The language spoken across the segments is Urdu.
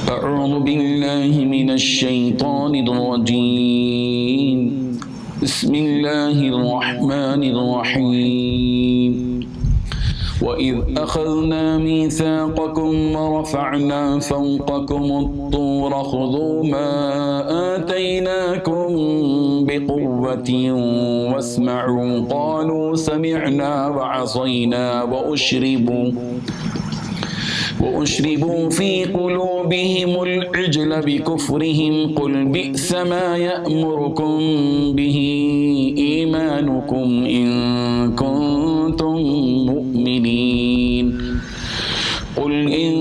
أعوذ بالله من الشيطان الرجيم بسم الله الرحمن الرحيم وإذ أخذنا ميثاقكم ورفعنا فوقكم الطور خذوا ما آتيناكم بقوة واسمعوا قالوا سمعنا وعصينا وأشربوا في قلوبهم العجل بكفرهم قل بئس ما يأمركم به إيمانكم إن كنتم مؤمنين قل إن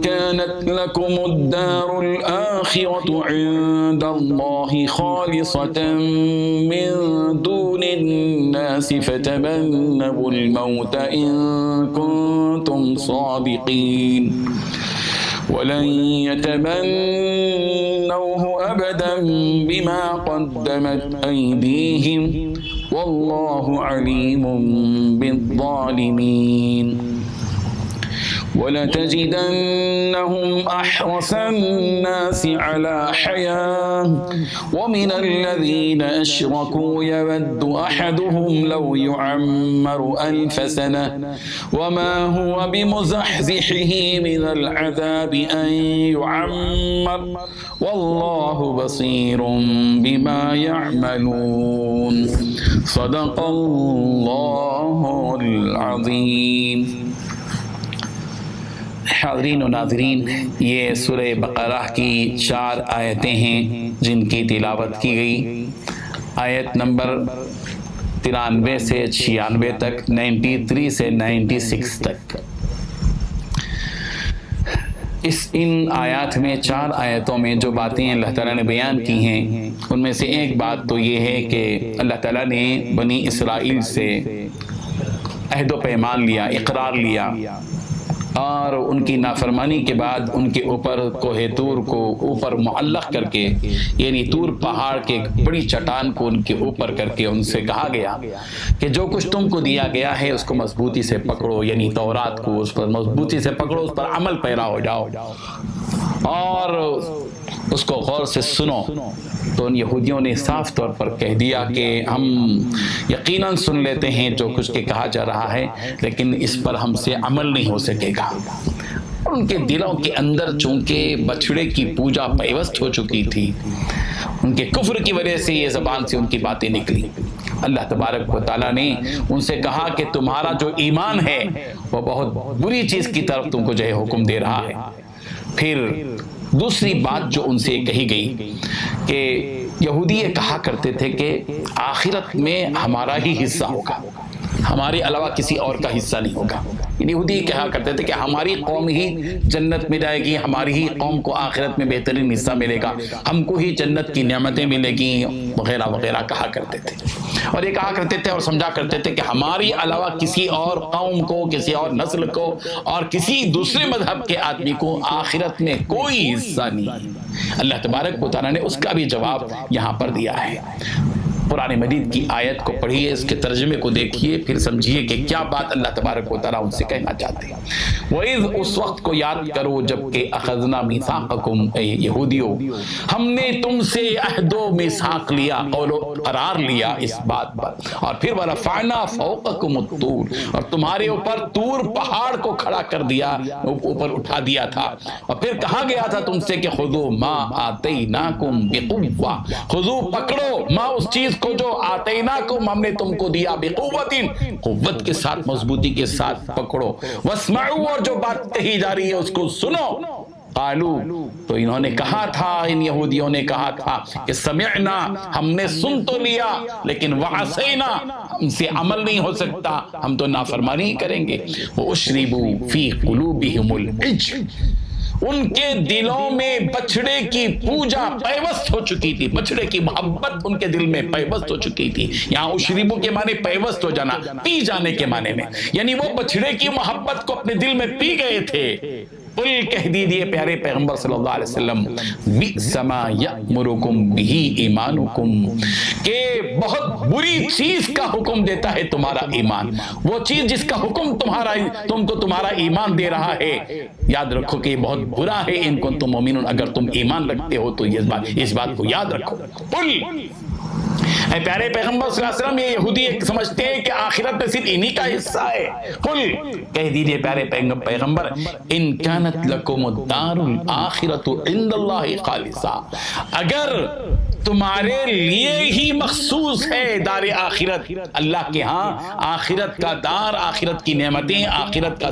كانت لكم الدار الآخرة عند الله خالصة من دون الناس فتمنوا الموت إن كنتم صادقين ولن يتمنوه أبدا بما قدمت أيديهم والله عليم بالظالمين ولتجدنهم أحرص الناس على حياة ومن الذين أشركوا يود أحدهم لو يعمر 1000 سنة وما هو بمزحزحه من العذاب أن يعمر والله بصير بما يعملون صدق الله العظيم. حاضرین و ناظرین، یہ سورہ بقرہ کی 4 آیتیں ہیں جن کی تلاوت کی گئی. آیت نمبر 93 سے 96 تک، 93 سے 96 تک. ان آیات میں 4 آیتوں میں جو باتیں اللہ تعالیٰ نے بیان کی ہیں ان میں سے ایک بات تو یہ ہے کہ اللہ تعالیٰ نے بنی اسرائیل سے عہد و پیمان لیا، اقرار لیا، اور ان کی نافرمانی کے بعد ان کے اوپر کوہ طور کو اوپر معلق کر کے، یعنی طور پہاڑ کے بڑی چٹان کو ان کے اوپر کر کے ان سے کہا گیا کہ جو کچھ تم کو دیا گیا ہے اس کو مضبوطی سے پکڑو، یعنی تورات کو اس پر مضبوطی سے پکڑو، اس پر عمل پیرا ہو جاؤ اور اس کو غور سے سنو. تو ان یہودیوں نے صاف طور پر کہہ دیا کہ ہم یقیناً سن لیتے ہیں جو کچھ کے کہا جا رہا ہے، لیکن اس پر ہم سے عمل نہیں ہو سکے گا. اور ان کے دلوں کے اندر چونکہ بچھڑے کی پوجا پیوست ہو چکی تھی، ان کے کفر کی وجہ سے یہ زبان سے ان کی باتیں نکلی. اللہ تبارک و تعالیٰ نے ان سے کہا کہ تمہارا جو ایمان ہے وہ بہت بری چیز کی طرف تم کو جو ہے حکم دے رہا ہے. پھر دوسری بات جو ان سے کہی گئی کہ یہودی یہ کہا کرتے تھے کہ آخرت میں ہمارا ہی حصہ ہوگا، ہمارے علاوہ کسی اور کا حصہ نہیں ہوگا. یہودی کہا کرتے تھے کہ ہماری قوم ہی جنت میں جائے گی، ہماری ہی قوم کو آخرت میں بہترین حصہ ملے گا، ہم کو ہی جنت کی نعمتیں ملے گی وغیرہ وغیرہ کہا کرتے تھے. اور یہ کہا کرتے تھے اور سمجھا کرتے تھے کہ ہماری علاوہ کسی اور قوم کو، کسی اور نسل کو اور کسی دوسرے مذہب کے آدمی کو آخرت میں کوئی حصہ نہیں. اللہ تبارک و تعالیٰ نے اس کا بھی جواب یہاں پر دیا ہے. قرآن مجید کی آیت کو پڑھیے، اس کے ترجمے کو دیکھیے، پھر سمجھیے کہ کیا بات اللہ تبارک و تعالیٰ ان سے کہنا چاہتے ہیں. وَإِذْ اس وقت کو یاد کرو جب کہ اخذنا میثاقکم، اے یہودیو ہم نے تم سے عہد و میثاق لیا، قول و قرار لیا اس بات پر. اور پھر وَرَفَعْنَا فَوْقَكُمُ الطُّورَ، اور تمہارے اوپر طور پہاڑ کو کھڑا کر دیا، اوپر اٹھا دیا تھا. اور پھر کہا گیا تھا تم سے کہ خذوا ما آتیناکم بقوہ، خذوا پکڑو ما اس چیز کو جو آتیناکم ہم نے تم کو دیا، بقوت قوت کے ساتھ، مضبوطی کے ساتھ پکڑو. واسمعوا اور جو بات کہی جا رہی ہے اس کو سنو. قالو تو انہوں نے کہا تھا، ان یہودیوں نے کہا تھا کہ سمعنا ہم نے سن تو لیا لیکن وعصینا ہم سے عمل نہیں ہو سکتا، ہم تو نافرمانی کریں گے. واشربوا فی قلوبہم العجل، ان کے دلوں میں بچھڑے کی پوجا پیوست ہو چکی تھی، بچھڑے کی محبت ان کے دل میں پیوست ہو چکی تھی. یہاں اشربو کے معنی پیوست ہو جانا، پی جانے کے معنی میں، یعنی وہ بچھڑے کی محبت کو اپنے دل میں پی گئے تھے. قل کہہ دیجئے پیارے پیغمبر صلی اللہ علیہ وسلم، بئس ما یأمرکم بہ ایمانکم، کہ بہت بری چیز کا حکم دیتا ہے تمہارا ایمان. وہ چیز جس کا حکم تم کو تمہارا ایمان دے رہا ہے، یاد رکھو کہ یہ بہت بہت برا ہے ان کنتم مومنون، اگر تم ایمان رکھتے ہو تو اس بات کو یاد رکھو۔ اے پیارے پیغمبر صلی اللہ علیہ وسلم، یہ یہودی سمجھتے ہیں کہ آخرت میں صرف انہی کا حصہ ہے۔ قل، کہہ دیجئے پیارے پیغمبر، ان کانت لکم الدار الآخرۃ عند اللہ خالصہ، اگر تمہارے لیے ہی مخصوص ہے دار آخرت اللہ کے ہاں، آخرت کا دار، آخرت کی نعمتیں، آخرت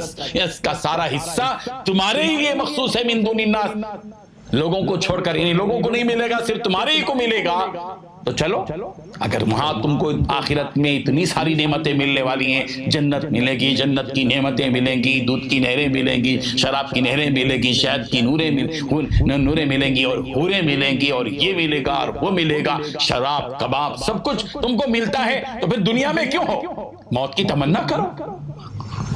کا سارا حصہ تمہارے ہی لیے مخصوص ہے، من دون الناس، لوگوں کو چھوڑ کر، یعنی لوگوں کو نہیں ملے گا، صرف تمہارے ہی کو ملے گا، تو چلو، اگر وہاں تم کو آخرت میں اتنی ساری نعمتیں ملنے والی ہیں، جنت ملے گی، جنت کی نعمتیں ملیں گی، دودھ کی نہریں ملیں گی، شراب کی نہریں ملیں گی، شہد کی نوریں ملیں گی، اور حوریں ملیں گی، اور یہ ملے گا اور وہ ملے گا، شراب، کباب، سب کچھ تم کو ملتا ہے، تو پھر دنیا میں کیوں ہو؟ موت کی تمنا کرو،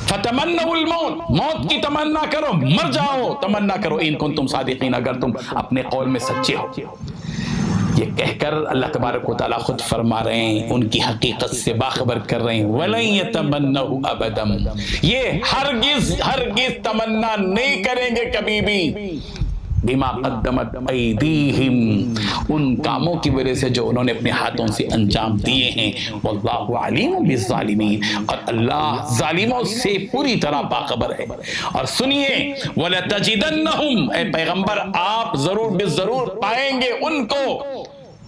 فتمنوا الموت، موت کی تمنا کرو، مر جاؤ، تمنا کرو، ان کنتم صادقین، اگر تم اپنے قول میں سچے ہو۔ یہ کہہ کر اللہ تبارک و تعالیٰ خود فرما رہے ہیں، ان کی حقیقت سے باخبر کر رہے ہیں، وَلَن يَتَمَنَّهُ أَبَدًا، یہ ہرگز تمنا نہیں کریں گے کبھی بھی، بما قدمت ایدیہم، ان کاموں کی وجہ سے جو انہوں نے اپنے ہاتھوں سے انجام دیے ہیں، واللہ علیم بالظالمین، اور اللہ ظالموں سے پوری طرح باخبر ہے۔ اور سنیے، وَلَتَجِدَنَّهُمْ، اے پیغمبر آپ ضرور بالضرور پائیں گے ان کو،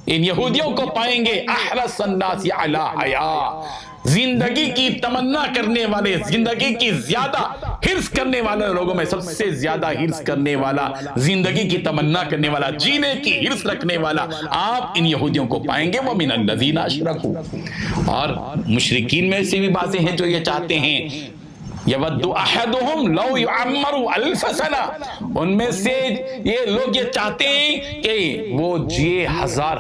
ان یہودیوں کو پائیں گے، احرص الناس علی حیاۃ، زندگی کی تمنا کرنے والے، زندگی کی زیادہ حرص کرنے والے لوگوں میں سب سے زیادہ حرص کرنے والا، زندگی کی تمنا کرنے والا، جینے کی حرص رکھنے والا آپ ان یہودیوں کو پائیں گے، وَمِنَ الَّذِينَ أَشْرَكُوا، اور مشرکین میں سے بھی بازے ہیں جو یہ چاہتے ہیں، یود احدہم لو یعمر الف سنہ، ان میں سے یہ لوگ یہ چاہتے ہیں کہ وہ جیے ہزار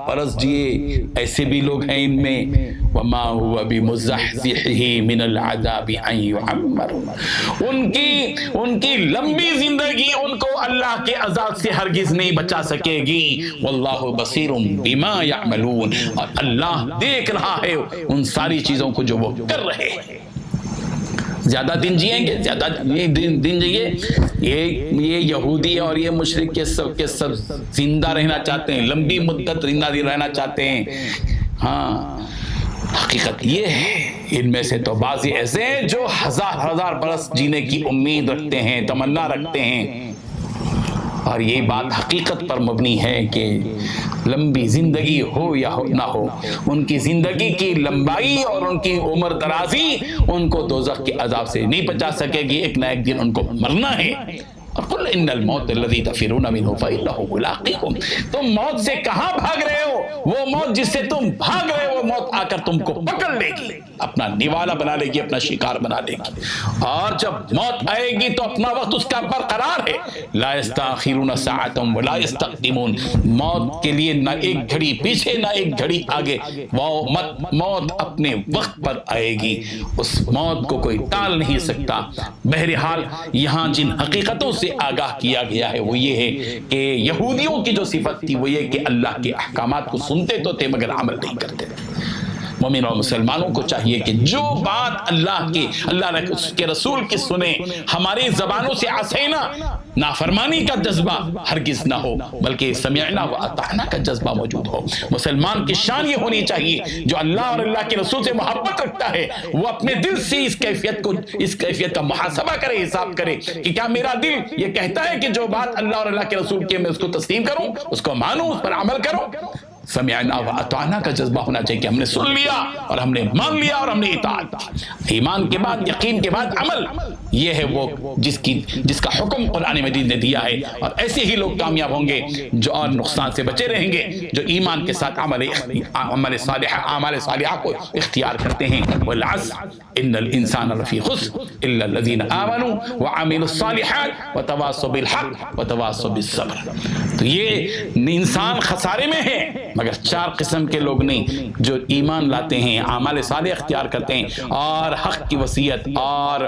برس جیے، ایسے بھی لوگ ہیں ان میں، وما هو بمزحزحہ من العذاب ان یعمر، ان کی لمبی زندگی ان کو اللہ کے عذاب سے ہرگز نہیں بچا سکے گی، واللہ بصیر بما یعملون، اور اللہ دیکھ رہا ہے ان ساری چیزوں کو جو وہ کر رہے ہیں۔ زیادہ دن جئیں گے، زیادہ دن جئیے، یہ یہودی اور یہ مشرک کے سب زندہ رہنا چاہتے ہیں، لمبی مدت زندہ رہنا چاہتے ہیں۔ ہاں، حقیقت یہ ہے، ان میں سے تو بعضی ایسے ہیں جو ہزار برس جینے کی امید رکھتے ہیں، تمنا رکھتے ہیں، اور یہ بات حقیقت پر مبنی ہے کہ لمبی زندگی ہو یا نہ ہو، ان کی زندگی کی لمبائی اور ان کی عمر درازی ان کو دوزخ کے عذاب سے نہیں بچا سکے گی، ایک نہ ایک دن ان کو مرنا ہے۔ قل ان الموت الذی تفرون منہ فانہ ملاقیکم، تم موت سے کہاں بھاگ رہے ہو؟ وہ موت جس سے تم بھاگ رہے ہو، وہ موت آ کر تم کو پکڑ لے گی، اپنا نوالا بنا لے گی، اپنا شکار بنا لے گی، اور جب موت آئے گی تو اپنا وقت اس کا برقرار ہے، لا یستاخرون ساعۃ ولا یستقدمون، موت کے لیے نہ ایک گھڑی پیچھے نہ ایک گھڑی آگے، موت اپنے وقت پر آئے گی، اس موت کو کوئی ٹال نہیں سکتا۔ بہرحال یہاں جن حقیقتوں سے آگاہ کیا گیا ہے وہ یہ ہے کہ یہودیوں کی جو صفت تھی وہ یہ کہ اللہ کے احکامات کو سنتے تو تھے مگر عمل نہیں کرتے تھے۔ مومن اور مسلمانوں کو چاہیے کہ جو بات اللہ کے رسول کی سنیں، ہماری زبانوں سے عصینا، نافرمانی کا جذبہ ہرگز نہ ہو، بلکہ سمعنا و اطعنا کا جذبہ موجود ہو۔ مسلمان کی شان یہ ہونی چاہیے، جو اللہ اور اللہ کے رسول سے محبت رکھتا ہے وہ اپنے دل سے اس کیفیت کا محاسبہ کرے، حساب کرے کہ کیا میرا دل یہ کہتا ہے کہ جو بات اللہ اور اللہ کے رسول کی میں اس کو تسلیم کروں، اس کو مانوں، اس پر عمل کروں۔ سمعنا و اطعنا کا جذبہ ہونا چاہیے کہ ہم نے سن لیا اور ہم نے مان لیا اور ہم نے اطاعت کی۔ ایمان کے بعد، یقین کے بعد عمل، یہ ہے وہ جس کا حکم قرآن مجید نے دیا ہے، اور ایسے ہی لوگ کامیاب ہوں گے جو اور نقصان سے بچے رہیں گے، جو ایمان کے ساتھ عمل صالحہ کو اختیار کرتے ہیں۔ والعصر ان الانسان لفی خسر الا الذین آمنوا وعملوا الصالحات وتواصوا بالحق وتواصوا بالصبر۔ تو یہ انسان خسارے میں ہے، مگر چار قسم کے لوگ نہیں، جو ایمان لاتے ہیں، اعمال صالح اختیار کرتے ہیں، اور حق کی وصیت اور